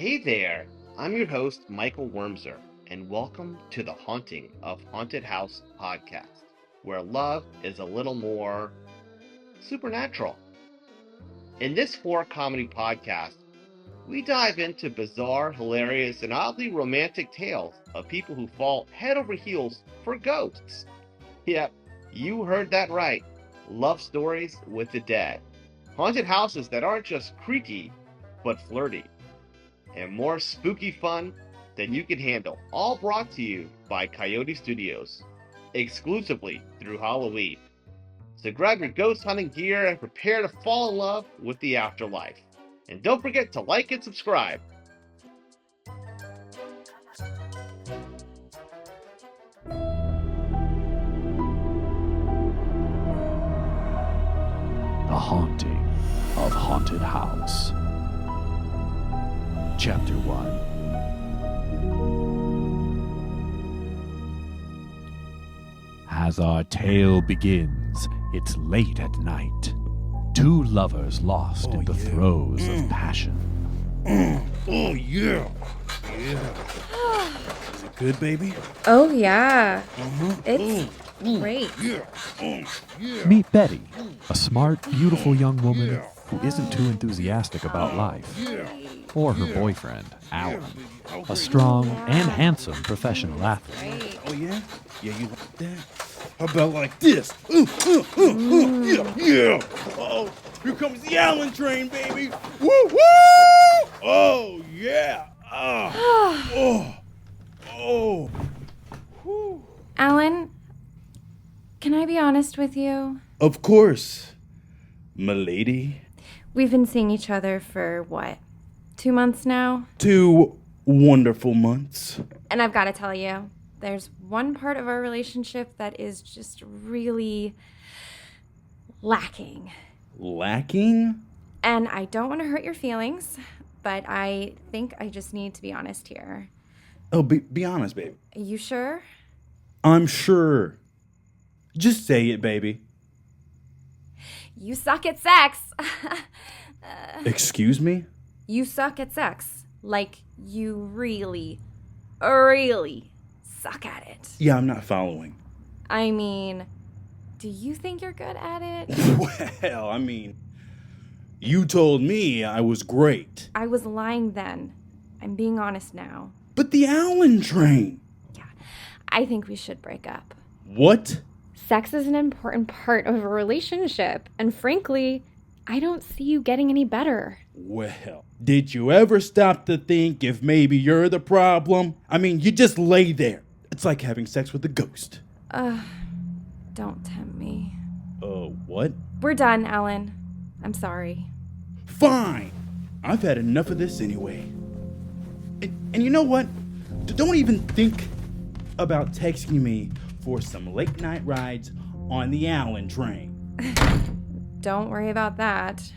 Hey there, I'm your host, Michael Wormser, and welcome to the Haunting of Haunted House podcast, where love is a little more supernatural. In this horror comedy podcast, we dive into bizarre, hilarious, and oddly romantic tales of people who fall head over heels for ghosts. Yep, you heard that right. Love stories with the dead. Haunted houses that aren't just creaky, but flirty. And more spooky fun than you can handle. All brought to you by Coyote Studios, exclusively through Halloween. So grab your ghost hunting gear and prepare to fall in love with the afterlife. And don't forget to like and subscribe. The Haunting of Haunted House. Chapter 1. As our tale begins, it's late at night. Two lovers lost in the throes of passion. Oh, yeah. Is it good, baby? Oh, yeah. It's great. Meet Betty, a smart, beautiful young woman who isn't too enthusiastic about life. Or her boyfriend, Alan, a strong and handsome professional athlete. Right. Oh, yeah? Yeah, you like that? How about like this? Yeah. Oh, here comes the Allen train, baby. Woo, woo! Oh, yeah. Oh. Whew. Alan, can I be honest with you? Of course, m'lady. We've been seeing each other for, 2 months now? 2 wonderful months. And I've got to tell you, there's one part of our relationship that is just really lacking. Lacking? And I don't want to hurt your feelings, but I think I just need to be honest here. Oh, be honest, baby. Are you sure? I'm sure. Just say it, baby. You suck at sex. Excuse me? You suck at sex. Like, you really, really suck at it. Yeah, I'm not following. I mean, do you think you're good at it? Well, I mean, you told me I was great. I was lying then. I'm being honest now. But the Allen train. Yeah, I think we should break up. What? Sex is an important part of a relationship, and frankly, I don't see you getting any better. Well, did you ever stop to think if maybe you're the problem? I mean, you just lay there. It's like having sex with a ghost. Don't tempt me. What? We're done, Alan. I'm sorry. Fine. I've had enough of this anyway. And you know what? Don't even think about texting me for some late night rides on the Allen train. Don't worry about that.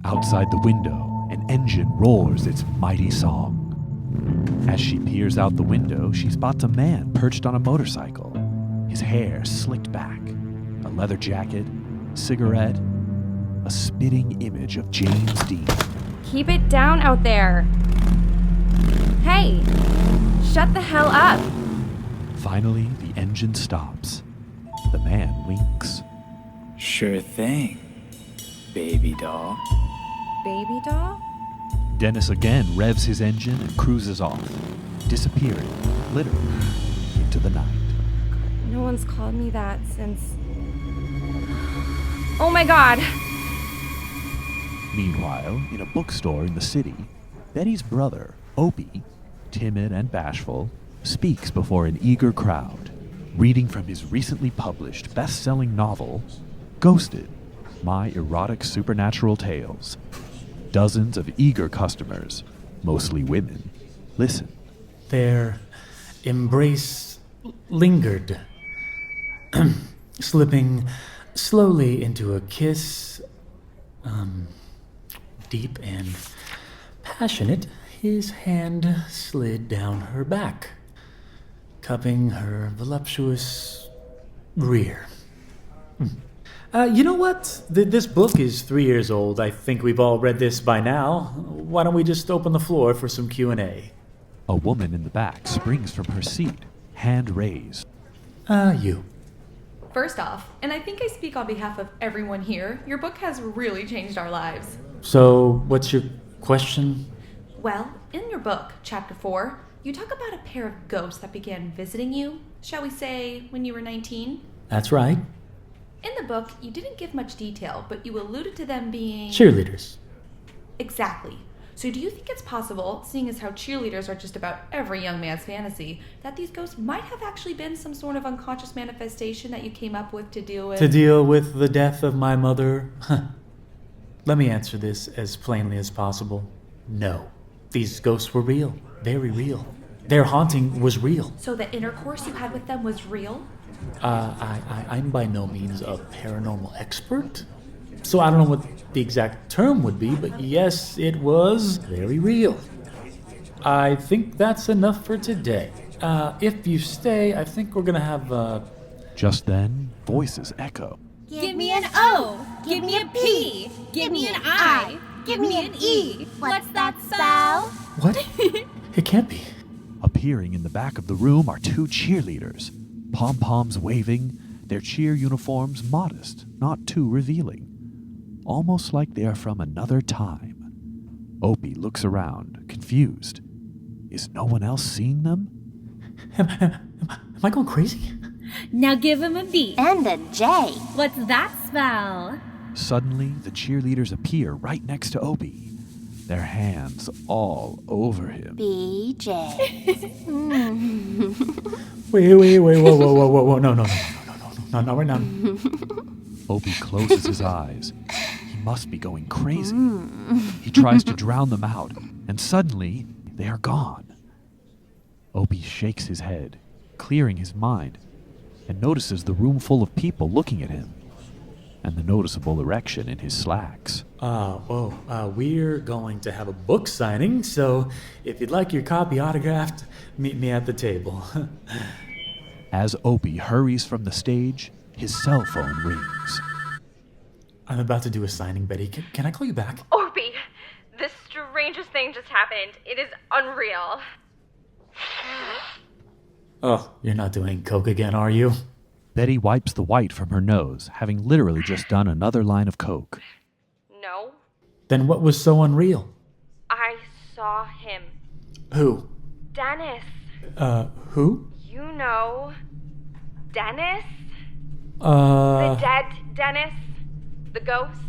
Outside the window, an engine roars its mighty song. As she peers out the window, she spots a man perched on a motorcycle, his hair slicked back, a leather jacket, cigarette, a spitting image of James Dean. Keep it down out there. Hey, shut the hell up. Finally, the engine stops. The man winks. Sure thing, baby doll. Baby doll? Dennis again revs his engine and cruises off, disappearing, literally, into the night. No one's called me that since... Oh my god! Meanwhile, in a bookstore in the city, Betty's brother, Opie, timid and bashful, speaks before an eager crowd, reading from his recently published best-selling novel, Ghosted, My Erotic Supernatural Tales. Dozens of eager customers, mostly women, listen. Their embrace lingered, slipping slowly into a kiss, deep and passionate. His hand slid down her back, cupping her voluptuous rear. You know what? This book is 3 years old. I think we've all read this by now. Why don't we just open the floor for some Q&A? A woman in the back springs from her seat, hand raised. You. First off, and I think I speak on behalf of everyone here, your book has really changed our lives. So, what's your question? Well, in your book, Chapter 4, you talk about a pair of ghosts that began visiting you, shall we say, when you were 19? That's right. In the book, you didn't give much detail, but you alluded to them being... Cheerleaders. Exactly. So do you think it's possible, seeing as how cheerleaders are just about every young man's fantasy, that these ghosts might have actually been some sort of unconscious manifestation that you came up with to deal with... To deal with the death of my mother? Let me answer this as plainly as possible. No. These ghosts were real. Very real. Their haunting was real. So the intercourse you had with them was real? I'm by no means a paranormal expert, so I don't know what the exact term would be, but yes, it was very real. I think that's enough for today. If you stay, I think we're gonna have, Just then, voices echo. Give me an O. Give me a P. Give me an I. Give me an E. What's that spell? What? It can't be. Appearing in the back of the room are 2 cheerleaders, pom-poms waving, their cheer uniforms modest, not too revealing. Almost like they are from another time. Opie looks around, confused. Is no one else seeing them? Am I going crazy? Now give him a B. And a J. What's that spell? Suddenly, the cheerleaders appear right next to Opie, their hands all over him. BJ. Wait, whoa, no, not right now. Opie closes his eyes. He must be going crazy. He tries to drown them out, and suddenly, they are gone. Opie shakes his head, clearing his mind, and notices the room full of people looking at him, and the noticeable erection in his slacks. We're going to have a book signing, so if you'd like your copy autographed, meet me at the table. As Opie hurries from the stage, his cell phone rings. I'm about to do a signing, Betty. Can I call you back? Opie, the strangest thing just happened. It is unreal. Oh, you're not doing coke again, are you? Betty wipes the white from her nose, having literally just done another line of coke. No. Then what was so unreal? I saw him. Who? Dennis. Who? You know. Dennis? The dead Dennis? The ghost?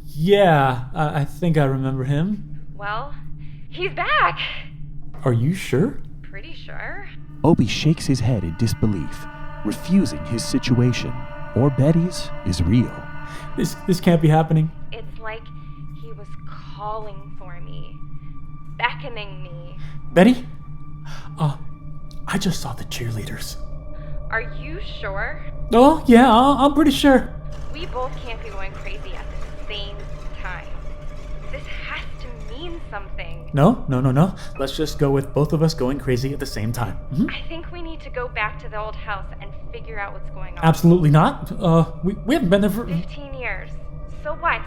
Yeah. I think I remember him. Well, he's back. Are you sure? Pretty sure. Opie shakes his head in disbelief, refusing his situation, or Betty's, is real. This can't be happening. It's like he was calling for me, beckoning me. Betty? I just saw the cheerleaders. Are you sure? Oh, yeah, I'm pretty sure. We both can't be going crazy at the same time. This has to mean something. No. Let's just go with both of us going crazy at the same time. Mm-hmm. I think we need to go back to the old house and figure out what's going on. Absolutely not. We haven't been there for 15 years. So what?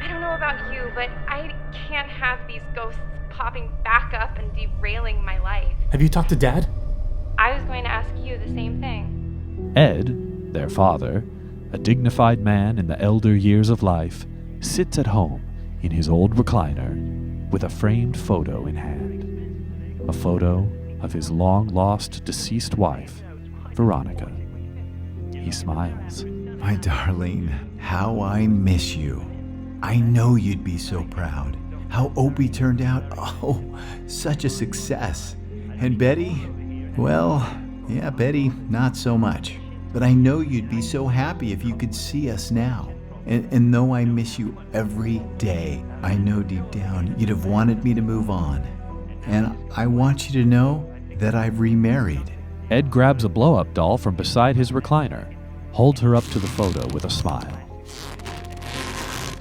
I don't know about you, but I can't have these ghosts popping back up and derailing my life. Have you talked to Dad? I was going to ask you the same thing. Ed, their father, a dignified man in the elder years of life, sits at home in his old recliner with a framed photo in hand. A photo of his long-lost deceased wife, Veronica. He smiles. My darling, how I miss you. I know you'd be so proud. How Opie turned out, such a success. And Betty, well, yeah, Betty, not so much. But I know you'd be so happy if you could see us now. And though I miss you every day, I know deep down you'd have wanted me to move on. And I want you to know that I've remarried. Ed grabs a blow-up doll from beside his recliner, holds her up to the photo with a smile.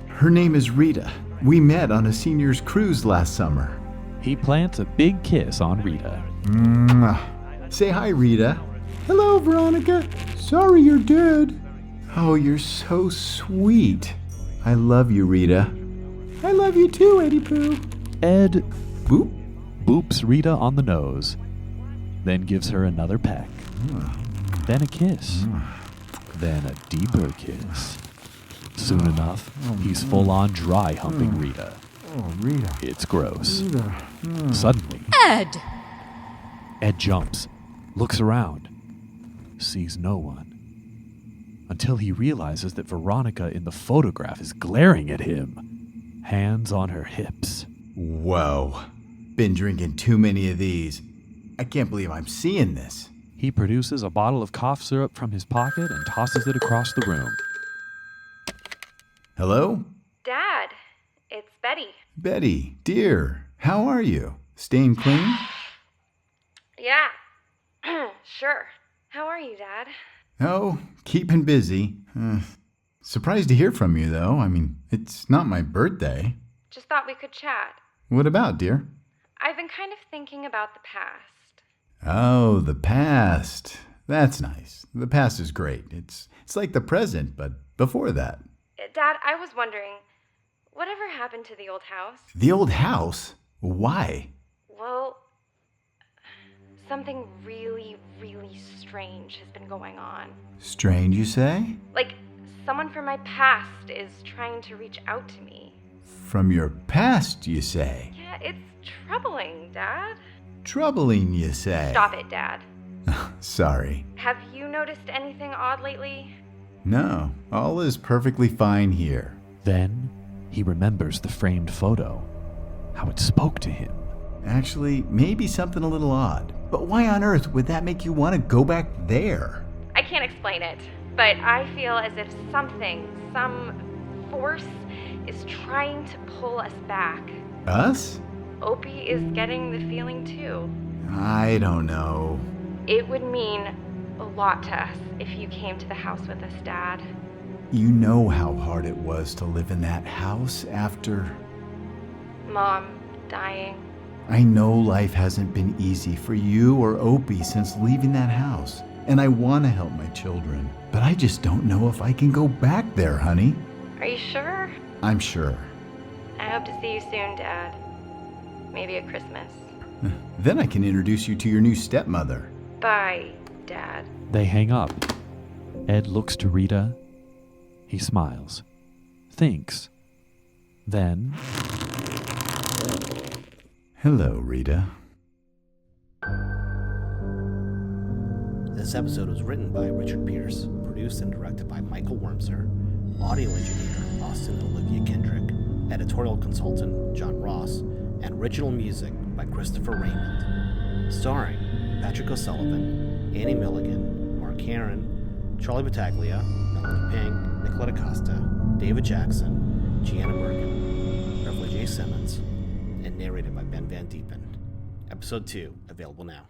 Her name is Rita. We met on a seniors cruise last summer. He plants a big kiss on Rita. Mwah. Say hi, Rita. Hello, Veronica. Sorry you're dead. Oh, you're so sweet. I love you, Rita. I love you too, Eddie Pooh. Ed Boop. boops Rita on the nose, then gives her another peck, then a kiss, then a deeper kiss. Soon enough, he's full-on dry humping Rita. Oh, Rita. It's gross. Rita. Suddenly, Ed! Ed jumps, looks around, sees no one, until he realizes that Veronica in the photograph is glaring at him, hands on her hips. Whoa. Been drinking too many of these. I can't believe I'm seeing this. He produces a bottle of cough syrup from his pocket and tosses it across the room. Hello? Dad, it's Betty. Betty, dear, how are you? Staying clean? Yeah, sure. How are you, Dad? Oh, keeping busy. Surprised to hear from you, though. I mean, it's not my birthday. Just thought we could chat. What about, dear? I've been kind of thinking about the past. Oh, the past. That's nice. The past is great. It's like the present, but before that. Dad, I was wondering, whatever happened to the old house? The old house? Why? Well, something really, really strange has been going on. Strange, you say? Like, someone from my past is trying to reach out to me. From your past, you say? Yeah, it's troubling, Dad. Troubling, you say? Stop it, Dad. Sorry. Have you noticed anything odd lately? No, all is perfectly fine here. Then he remembers the framed photo, how it spoke to him. Actually, maybe something a little odd. But why on earth would that make you want to go back there? I can't explain it, but I feel as if some force is trying to pull us back. Us? Opie is getting the feeling too. I don't know. It would mean a lot to us if you came to the house with us, Dad. You know how hard it was to live in that house after... Mom dying. I know life hasn't been easy for you or Opie since leaving that house. And I want to help my children. But I just don't know if I can go back there, honey. Are you sure? I'm sure. I hope to see you soon, Dad. Maybe at Christmas. Then I can introduce you to your new stepmother. Bye, Dad. They hang up. Ed looks to Rita. He smiles. Thinks. Then... Hello, Rita. This episode was written by Richard Pierce, produced and directed by Michael Wormser, audio engineer Austin and Olivia Kendrick, editorial consultant John Ross, and original music by Christopher Raymond. Starring Patrick O'Sullivan, Annie Milligan, Mark Heron, Charlie Battaglia, Melanie Peng, Nicolette Acosta, David Jackson, Gianna Bergen, Beverly J. Simmons, and narrated by Ben Van Diepen. Episode 2, available now.